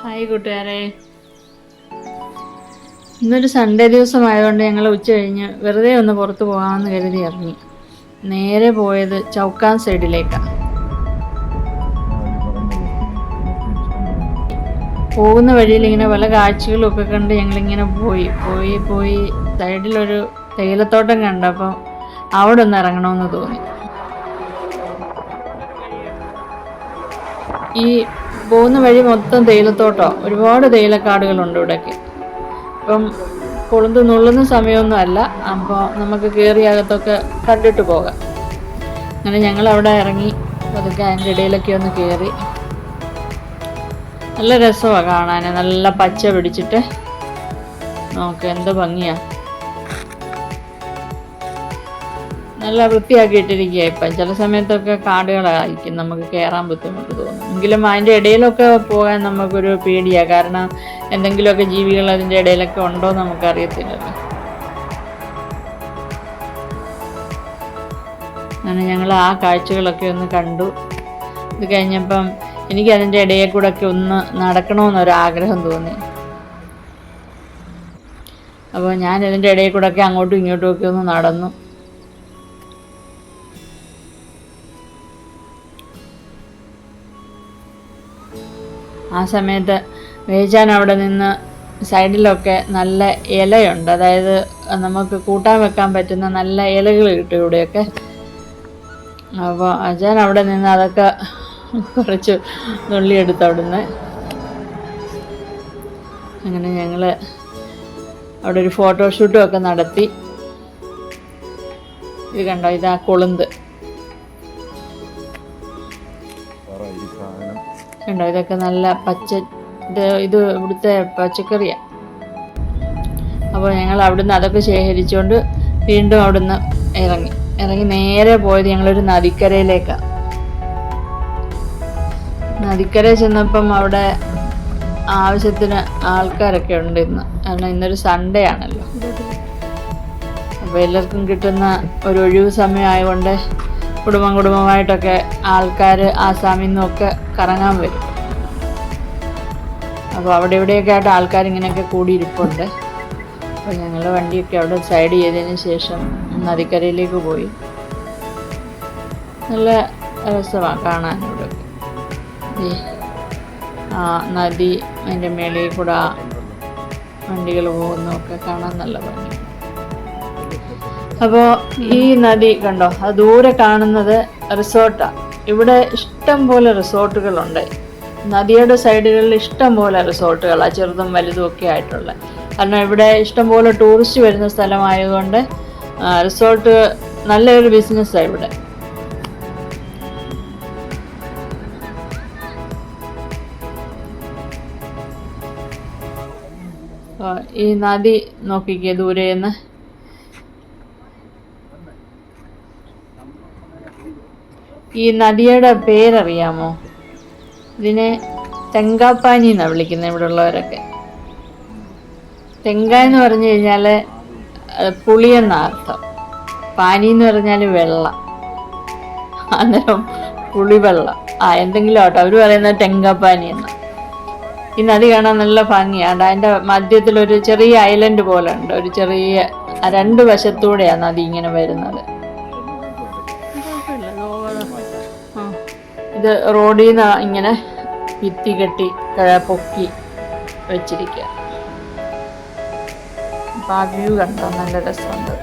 Hi കൂട്ടുകാരെ, ഇന്നൊരു Sunday ദിവസമായതുകൊണ്ട് ഞങ്ങൾ ഉച്ച കഴിഞ്ഞ് വെറുതെ ഒന്ന് പുറത്ത് പോകാമെന്ന് കരുതി ഇറങ്ങി. നേരെ പോയത് ചൗക്കാൻ സൈഡിലേക്കാണ്. പോകുന്ന വഴിയിൽ ഇങ്ങനെ പല കാഴ്ചകളും ഒക്കെ കണ്ട് ഞങ്ങളിങ്ങനെ പോയി സൈഡിലൊരു തേയിലത്തോട്ടം കണ്ടപ്പോൾ അവിടെ ഒന്ന് ഇറങ്ങണമെന്ന് തോന്നി. ഈ പോകുന്ന വഴി മൊത്തം തേയിലത്തോട്ടം, ഒരുപാട് തേയിലക്കാടുകളുണ്ട് ഇവിടെയൊക്കെ. ഇപ്പം കൊളുന്ത് നുള്ളുന്ന സമയമൊന്നും അല്ല, അപ്പോൾ നമുക്ക് കയറി അകത്തൊക്കെ കണ്ടിട്ട് പോകാം. അങ്ങനെ ഞങ്ങൾ അവിടെ ഇറങ്ങി പതുക്കെ അതിൻ്റെ ഇടയിലൊക്കെ ഒന്ന് കയറി. നല്ല രസമാണ് കാണാൻ, നല്ല പച്ച പിടിച്ചിട്ട് നോക്ക് എന്ത് ഭംഗിയാണ്. നല്ല വൃത്തിയാക്കിയിട്ടിരിക്കുക. ഇപ്പം ചില സമയത്തൊക്കെ കാടുകളായിരിക്കും നമുക്ക് കയറാൻ ബുദ്ധിമുട്ട് തോന്നും. എങ്കിലും അതിൻ്റെ ഇടയിലൊക്കെ പോകാൻ നമുക്കൊരു പേടിയാണ്, കാരണം എന്തെങ്കിലുമൊക്കെ ജീവികൾ അതിൻ്റെ ഇടയിലൊക്കെ ഉണ്ടോ എന്ന് നമുക്കറിയത്തില്ലല്ലോ. അങ്ങനെ ഞങ്ങൾ ആ കാഴ്ചകളൊക്കെ ഒന്ന് കണ്ടു. ഇത് കഴിഞ്ഞപ്പം എനിക്ക് അതിൻ്റെ ഇടയിൽ കൂടെ ഒക്കെ ഒന്ന് നടക്കണമെന്നൊരാഗ്രഹം തോന്നി. അപ്പോൾ ഞാൻ ഇതിൻ്റെ ഇടയിൽ കൂടെ ഒക്കെ അങ്ങോട്ടും ഇങ്ങോട്ടും ഒക്കെ ഒന്ന് നടന്നു. ആ സമയത്ത് വേച്ചാൻ അവിടെ നിന്ന് സൈഡിലൊക്കെ നല്ല ഇലയുണ്ട്, അതായത് നമുക്ക് കൂട്ടാൻ വെക്കാൻ പറ്റുന്ന നല്ല ഇലകൾ കിട്ടും ഇവിടെയൊക്കെ. അപ്പോൾ അച്ഛൻ അവിടെ നിന്ന് അതൊക്കെ കുറച്ച് നുള്ളിയെടുത്ത് അവിടുന്ന്. അങ്ങനെ ഞങ്ങൾ അവിടെ ഒരു ഫോട്ടോഷൂട്ടും ഒക്കെ നടത്തി. ഇത് കണ്ടോ, ഇതാ കൊളുന്ത് കണ്ടോ, ഇതൊക്കെ നല്ല പച്ച, ഇത് ഇവിടുത്തെ പച്ചക്കറിയാണ്. അപ്പോൾ ഞങ്ങൾ അവിടുന്ന് അതൊക്കെ ശേഖരിച്ചുകൊണ്ട് വീണ്ടും അവിടുന്ന് ഇറങ്ങി നേരെ പോയത് ഞങ്ങളൊരു നദിക്കരയിലേക്കാണ്. നദിക്കര ചെന്നപ്പം അവിടെ ആവശ്യത്തിന് ആൾക്കാരൊക്കെ ഉണ്ട് ഇന്ന്, കാരണം ഇന്നൊരു സൺഡേ ആണല്ലോ. അപ്പോൾ എല്ലാവർക്കും കിട്ടുന്ന ഒരു ഒഴിവ് സമയമായതുകൊണ്ട് കുടുംബമായിട്ടൊക്കെ ആൾക്കാർ ആസാമിൽ നിന്നൊക്കെ കറങ്ങാൻ വരും. അപ്പോൾ അവിടെ ഇവിടെയൊക്കെ ആയിട്ട് ആൾക്കാരിങ്ങനെയൊക്കെ കൂടിയിരിപ്പുണ്ട്. അപ്പോൾ ഞങ്ങൾ വണ്ടിയൊക്കെ അവിടെ സൈഡ് ചെയ്തതിന് ശേഷം നദിക്കരയിലേക്ക് പോയി. നല്ല രസമാണ് കാണാൻ ഇവിടെയൊക്കെ. ആ നദി, അതിൻ്റെ മേളിൽ കൂടെ വണ്ടികൾ പോകുന്നതൊക്കെ കാണാൻ നല്ല ഭംഗി. അപ്പോൾ ഈ നദി കണ്ടോ, അത് ദൂരെ കാണുന്നത് റിസോർട്ടാണ്. ഇവിടെ ഇഷ്ടം പോലെ റിസോർട്ടുകളുണ്ട്. നദിയുടെ സൈഡുകളിൽ ഇഷ്ടം പോലെ റിസോർട്ടുകളാണ്, ചെറുതും വലുതും ഒക്കെ ആയിട്ടുള്ള. കാരണം ഇവിടെ ഇഷ്ടം പോലെ ടൂറിസ്റ്റ് വരുന്ന സ്ഥലമായതുകൊണ്ട് റിസോർട്ട് നല്ലൊരു ബിസിനസ്സാണ് ഇവിടെ. ഈ നദി നോക്കിക്കേ ദൂരെന്ന്. ഈ നദിയുടെ പേരറിയാമോ? ഇതിനെ തെങ്കാപ്പാനി എന്നാണ് വിളിക്കുന്നത് ഇവിടെ ഉള്ളവരൊക്കെ. തെങ്ക എന്ന് പറഞ്ഞു കഴിഞ്ഞാൽ പുളിയെന്ന അർത്ഥം, പാനി എന്ന് പറഞ്ഞാൽ വെള്ളം, അന്നേരം പുളിവെള്ളം എന്തെങ്കിലും ആട്ടോ അവർ പറയുന്നത് തെങ്കാപ്പാനി എന്ന്. ഈ നദി കാണാൻ നല്ല ഭംഗിയാണ്. അതിൻ്റെ മധ്യത്തിലൊരു ചെറിയ ഐലൻഡ് പോലെ ഉണ്ട്, ഒരു ചെറിയ രണ്ട് വശത്തൂടെയാണ് നദി ഇങ്ങനെ വരുന്നത്. ഇത് റോഡിൽ നിന്ന് ഇങ്ങനെ ഭിത്തി കെട്ടി പൊക്കി വെച്ചിരിക്കുക. അപ്പം ആ വ്യൂ കണ്ടോ, നല്ല രസമുണ്ട്.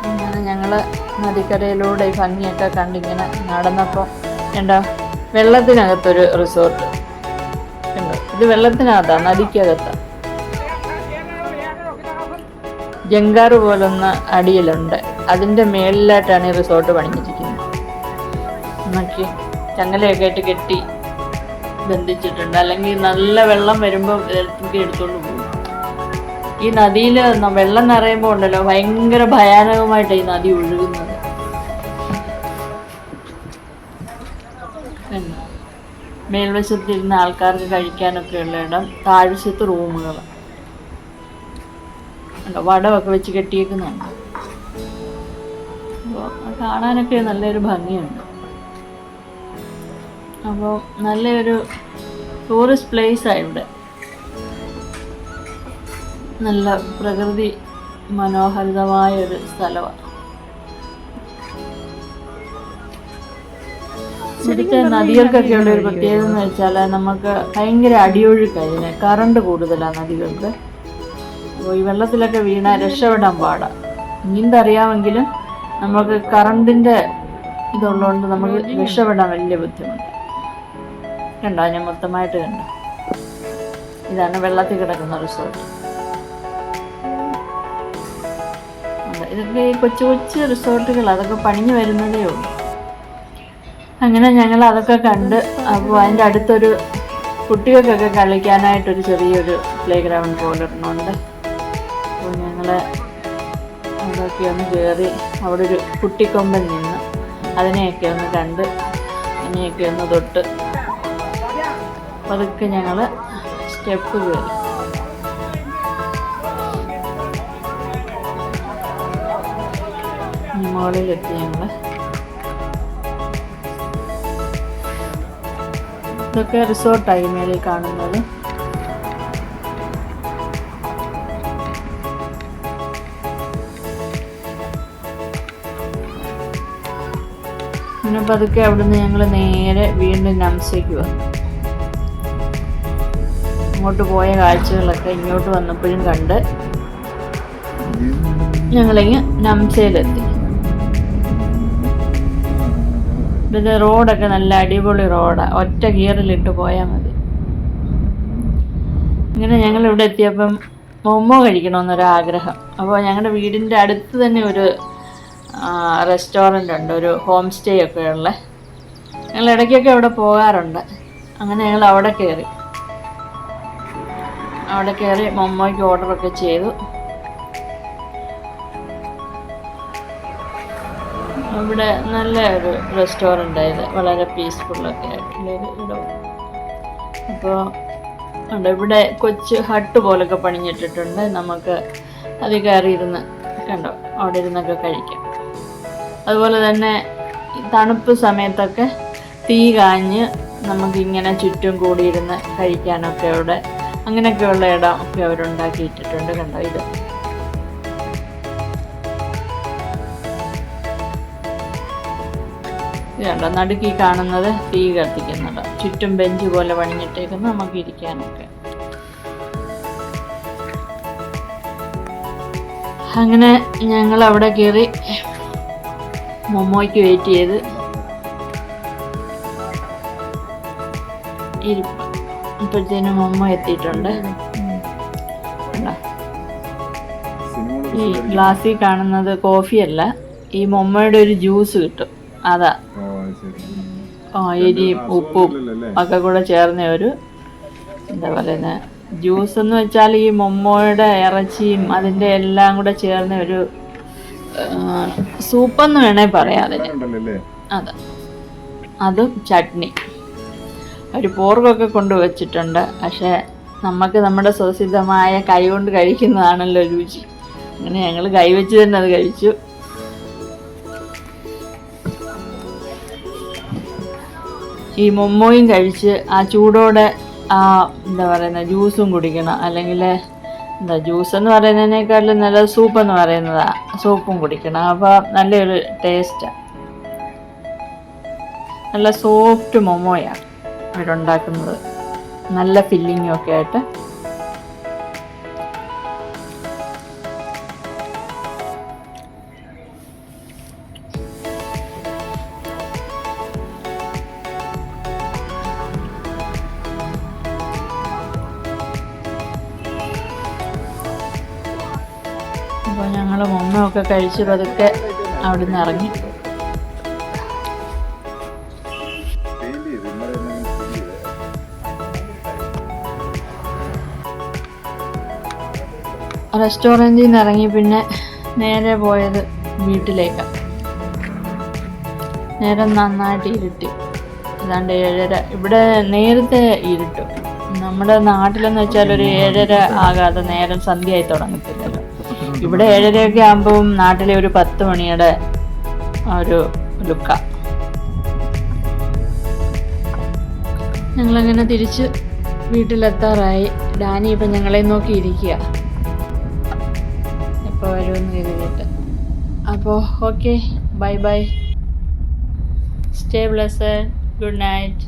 അങ്ങനെ ഞങ്ങൾ നദിക്കരയിലൂടെ ഈ ഭംഗിയൊക്കെ കണ്ടിങ്ങനെ നടന്നപ്പോൾ എന്താ വെള്ളത്തിനകത്തൊരു റിസോർട്ട് ഉണ്ട്. ഇത് വെള്ളത്തിനകത്താണ്, നദിക്കകത്താണ്. ജങ്കാറ് പോലൊന്ന് അടിയിലുണ്ട്, അതിൻ്റെ മേളിലായിട്ടാണ് ഈ റിസോർട്ട് പണിഞ്ഞിരിക്കുന്നത്. നോക്കി ചങ്ങലയൊക്കെ ആയിട്ട് കെട്ടി ബന്ധിച്ചിട്ടുണ്ട്, അല്ലെങ്കിൽ നല്ല വെള്ളം വരുമ്പോൾ എടുത്തുകൊണ്ട് പോകും. ഈ നദിയിൽ വെള്ളം നിറയുമ്പോൾ ഉണ്ടല്ലോ ഭയങ്കര ഭയാനകമായിട്ട് ഈ നദി ഒഴുകുന്നത്. മേൽവശത്തിരുന്ന ആൾക്കാർക്ക് കഴിക്കാനൊക്കെ ഉള്ള ഇടം, താഴ്വശത്ത് റൂമുകൾ ഉണ്ടോ, വടമൊക്കെ വെച്ച് കെട്ടിയേക്കുന്നുണ്ട്. അപ്പോൾ കാണാനൊക്കെ നല്ലൊരു ഭംഗിയുണ്ട്. അപ്പോൾ നല്ലൊരു ടൂറിസ്റ്റ് പ്ലേസാണ് ഇവിടെ. നല്ല പ്രകൃതി മനോഹരിതമായൊരു സ്ഥലമാണ്. ഇവിടുത്തെ നദികൾക്കൊക്കെ ഉള്ള ഒരു പ്രത്യേകത എന്ന് വെച്ചാൽ നമുക്ക് ഭയങ്കര അടിയൊഴുക്കായിരുന്നു, കറണ്ട് കൂടുതലാണ് നദികൾക്ക്. അപ്പോൾ ഈ വെള്ളത്തിലൊക്കെ വീണാൽ രക്ഷപ്പെടാൻ പാടാണ്. നീന്തറിയാമെങ്കിലും നമുക്ക് കറണ്ടിൻ്റെ ഇതുള്ളതുകൊണ്ട് നമുക്ക് രക്ഷപ്പെടാൻ വലിയ ബുദ്ധിമുട്ട്. കണ്ടോ, ഞാൻ മൊത്തമായിട്ട് കണ്ടു. ഇതാണ് വെള്ളത്തിൽ കിടക്കുന്ന റിസോർട്ട്. ഇതൊക്കെ ഈ കൊച്ചു കൊച്ചു റിസോർട്ടുകൾ, അതൊക്കെ പണിഞ്ഞു വരുന്നതേ ഉള്ളൂ. അങ്ങനെ ഞങ്ങൾ അതൊക്കെ കണ്ട്. അപ്പോൾ അതിൻ്റെ അടുത്തൊരു കുട്ടികൾക്കൊക്കെ കളിക്കാനായിട്ടൊരു ചെറിയൊരു പ്ലേ ഗ്രൗണ്ട് പോലെ ഒരെണ്ണമുണ്ട്. അപ്പോൾ ഞങ്ങൾ അതൊക്കെ ഒന്ന് കയറി അവിടെ ഒരു കുട്ടിക്കൊമ്പൻ നിന്ന് അതിനെയൊക്കെ ഒന്ന് കണ്ട് അതിനെയൊക്കെ ഒന്ന് തൊട്ട് അതൊക്കെ ഞങ്ങൾ സ്റ്റെപ്പ് കയറി. മുകളിലെത്തി ഞങ്ങൾ. ഇതൊക്കെ റിസോർട്ടായി മേളിൽ കാണുന്നത്. പിന്നെ പതുക്കെ അവിടുന്ന് ഞങ്ങൾ നേരെ വീണ്ടും നംസയ്ക്ക് വന്നു. അങ്ങോട്ട് പോയ കാഴ്ചകളൊക്കെ ഇങ്ങോട്ട് വന്നപ്പോഴും കണ്ട് ഞങ്ങളിങ്ങ് നംസയിലെത്തി. ഇത് റോഡൊക്കെ നല്ല അടിപൊളി റോഡാണ്, ഒറ്റ ഗിയറിലിട്ട് പോയാൽ മതി. ഇങ്ങനെ ഞങ്ങൾ ഇവിടെ എത്തിയപ്പം മൊമോ കഴിക്കണമെന്നൊരാഗ്രഹം. അപ്പോൾ ഞങ്ങളുടെ വീടിൻ്റെ അടുത്ത് തന്നെ ഒരു റെസ്റ്റോറൻ്റ് ഉണ്ട്, ഒരു ഹോം സ്റ്റേ ഒക്കെ ഉള്ള. ഞങ്ങൾ ഇടയ്ക്കൊക്കെ അവിടെ പോകാറുണ്ട്. അങ്ങനെ ഞങ്ങൾ അവിടെ കയറി മൊമ്മോയ്ക്ക് ഓർഡറൊക്കെ ചെയ്തു. ഇവിടെ നല്ല ഒരു റെസ്റ്റോറൻ്റായത്, വളരെ പീസ്ഫുള്ളൊക്കെ ആയിട്ടുള്ളൊരു ഇടം. അപ്പോൾ ഇവിടെ കൊച്ചു ഹട്ട് പോലൊക്കെ പണിഞ്ഞിട്ടിട്ടുണ്ട്. നമുക്ക് അത് കയറിയിരുന്ന് കണ്ടോ അവിടെ ഇരുന്നൊക്കെ കഴിക്കാം. അതുപോലെ തന്നെ തണുപ്പ് സമയത്തൊക്കെ തീ കാഞ്ഞ് നമുക്കിങ്ങനെ ചുറ്റും കൂടിയിരുന്ന് കഴിക്കാനൊക്കെ അവിടെ അങ്ങനെയൊക്കെയുള്ള ഇടം ഒക്കെ അവരുണ്ടാക്കിയിട്ടിട്ടുണ്ട്. കണ്ടോ ഇത് കണ്ടോ, നടുക്കി കാണുന്നത് തീ കത്തിക്കുന്നുണ്ട്. ചുറ്റും ബെഞ്ച് പോലെ പണിഞ്ഞിട്ടേക്കുന്ന നമുക്ക് ഇരിക്കാനൊക്കെ. അങ്ങനെ ഞങ്ങൾ അവിടെ കയറി മൊമ്മോയ്ക്ക് വെയിറ്റ് ചെയ്ത് ഇപ്പോഴത്തേനും മൊമ്മോ എത്തിയിട്ടുണ്ട്. ഈ ഗ്ലാസ്സിൽ കാണുന്നത് കോഫിയല്ല, ഈ മൊമ്മയുടെ ഒരു ജ്യൂസ് കിട്ടും, അതാ. എരിയും ഉപ്പും ഒക്കെ കൂടെ ചേർന്ന ഒരു എന്താ പറയുന്നത് ജ്യൂസ് എന്ന് വെച്ചാൽ ഈ മൊമ്മോയുടെ ഇറച്ചിയും അതിൻ്റെ എല്ലാം കൂടെ ചേർന്ന ഒരു സൂപ്പെന്ന് വേണേ പറയാം അതിന്. അതെ, അതും ചട്നി, ഒരു പോർക്കൊക്കെ കൊണ്ടുവച്ചിട്ടുണ്ട്. പക്ഷേ നമുക്ക് നമ്മുടെ സ്വസിദ്ധമായ കൈ കൊണ്ട് കഴിക്കുന്നതാണല്ലോ രുചി. അങ്ങനെ ഞങ്ങൾ കൈവച്ച് തന്നെ അത് കഴിച്ചു. ഈ മൊമ്മോയും കഴിച്ച് ആ ചൂടോടെ ആ എന്താ പറയുന്നത് ജ്യൂസും കുടിക്കണം. അല്ലെങ്കിൽ എന്താ ജ്യൂസ് എന്ന് പറയുന്നതിനേക്കാളും നല്ല സൂപ്പെന്ന് പറയുന്നതാണ്, സൂപ്പും കുടിക്കണം. അപ്പോൾ നല്ലൊരു ടേസ്റ്റാണ്. നല്ല സോഫ്റ്റ് മൊമോയാണ് അവരുണ്ടാക്കുന്നത്, നല്ല ഫില്ലിങ്ങും ഒക്കെ ആയിട്ട്. അപ്പോൾ ഞങ്ങൾ മൊമ്മയൊക്കെ കഴിച്ച് പതുക്കെ അവിടെ നിന്ന് ഇറങ്ങി. റെസ്റ്റോറൻറ്റിൽ നിന്ന് ഇറങ്ങി പിന്നെ നേരെ പോയത് വീട്ടിലേക്കാണ്. നേരം നന്നായിട്ട് ഇരുട്ടി, ഏതാണ്ട് 7:30. ഇവിടെ നേരത്തെ ഇരുട്ടും. നമ്മുടെ നാട്ടിലെന്ന് വെച്ചാൽ ഒരു 7:30 ആകാതെ നേരം സന്ധ്യയായി തുടങ്ങത്തില്ലല്ലോ. ഇവിടെ 7:30 ആകുമ്പം നാട്ടിലെ ഒരു 10 മണിയുടെ ഒരു ലുക്ക. ഞങ്ങളങ്ങനെ തിരിച്ച് വീട്ടിലെത്താറായി. ഡാനി ഇപ്പം ഞങ്ങളെ നോക്കിയിരിക്കുക എപ്പോൾ വരുമെന്ന് കരുതിയിട്ട്. അപ്പോൾ okay, bye bye, stay blessed, good night.